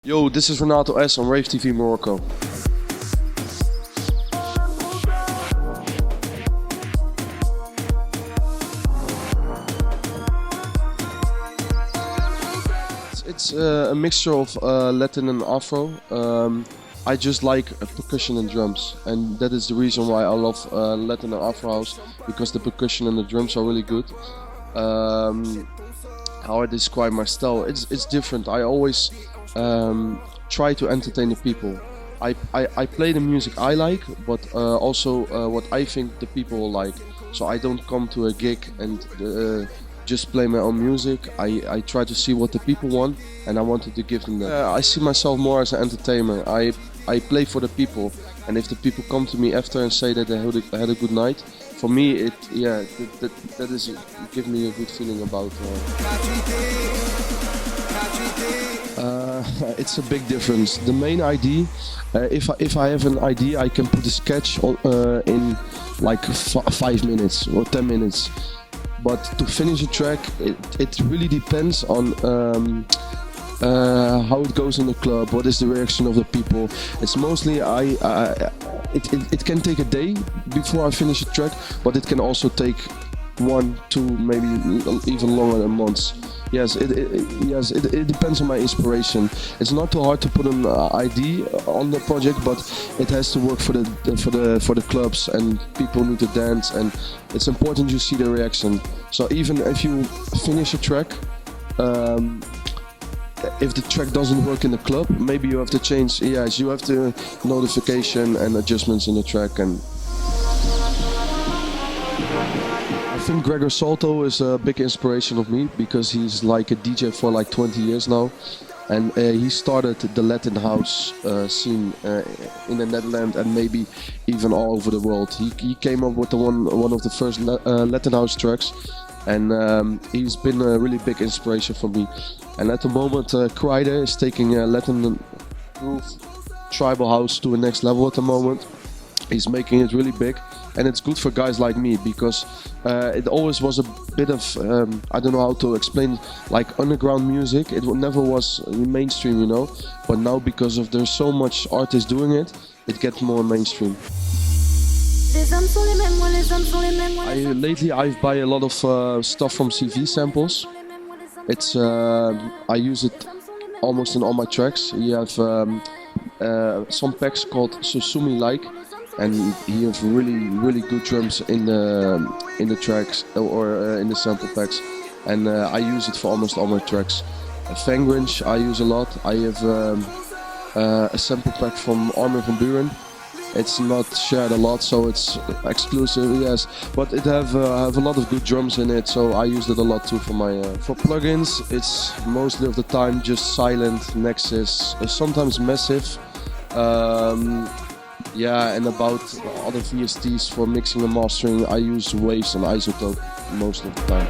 Yo, this is Renato S on Rave TV Morocco. It's a mixture of Latin and Afro. I just like percussion and drums, and that is the reason why I love Latin and Afro house, because the percussion and the drums are really good. How I describe my style, it's different. I always try to entertain the people. I play the music I like, but also what I think the people will like. So I don't come to a gig and just play my own music. I try to see what the people want, and I wanted to give them that. I see myself more as an entertainer. I play for the people, and if the people come to me after and say that they had a good night, for me that is give me a good feeling about. It's a big difference. The main idea, if I have an idea, I can put a sketch in like 5 minutes or 10 minutes. But to finish a track, it really depends on how it goes in the club, what is the reaction of the people. It's mostly it can take a day before I finish a track, but it can also take 1, 2, maybe even longer than months. Yes, it depends on my inspiration. It's not too hard to put an ID on the project, but it has to work for the clubs, and people need to dance, and it's important you see the reaction. So even if you finish a track, if the track doesn't work in the club, maybe you have to change. Yes, you have to notification and adjustments in the track. And I think Gregor Salto is a big inspiration of me, because he's like a DJ for like 20 years now, and he started the Latin house scene in the Netherlands and maybe even all over the world. He came up with one of the first Latin house tracks, and he's been a really big inspiration for me. And at the moment, Kryder is taking Latin groove tribal house to the next level at the moment. He's making it really big, and it's good for guys like me, because it always was a bit of, I don't know how to explain, like underground music. It never was mainstream, you know, but now because of there's so much artists doing it, it gets more mainstream. Lately I've buy a lot of stuff from CV samples. It's I use it almost in all my tracks. You have some packs called Susumi Like, and he has really good drums in the tracks or in the sample packs, and I use it for almost all my tracks. Fangrinch I use a lot. I have a sample pack from Armin van Buuren. It's not shared a lot, so it's exclusive, yes, but it have a lot of good drums in it, so I use it a lot too for my for plugins. It's mostly of the time just Silent, Nexus, sometimes Massive. Yeah, and about other VSTs for mixing and mastering, I use Waves and Isotope most of the time.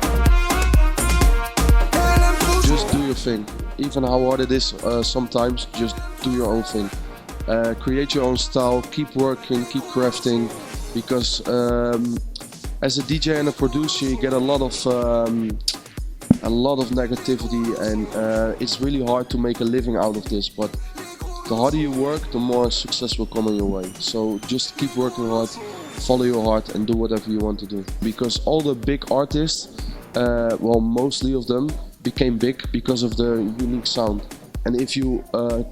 Just do your thing. Even how hard it is sometimes, just do your own thing. Create your own style, keep working, keep crafting, because as a DJ and a producer you get a lot of negativity, and it's really hard to make a living out of this, but the harder you work, the more success will come on your way. So just keep working hard, follow your heart, and do whatever you want to do. Because all the big artists, well, mostly of them, became big because of their unique sound. And if you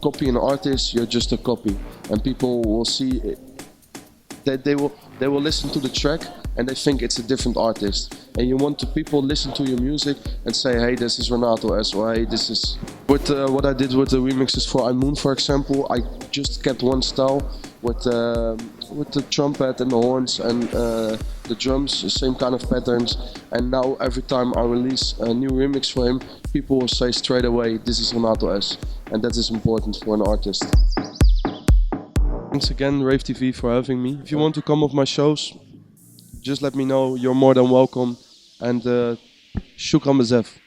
copy an artist, you're just a copy, and people will see it, that they will listen to the track and they think it's a different artist. And you want people listen to your music and say, hey, this is Renato S, or hey, this is... With what I did with the remixes for Moon, for example, I just kept one style with the trumpet and the horns and the drums, the same kind of patterns. And now every time I release a new remix for him, people will say straight away, this is Renato S. And that is important for an artist. Thanks again, Rave TV, for having me. If you want to come off my shows, just let me know. You're more than welcome. And shukran bezef.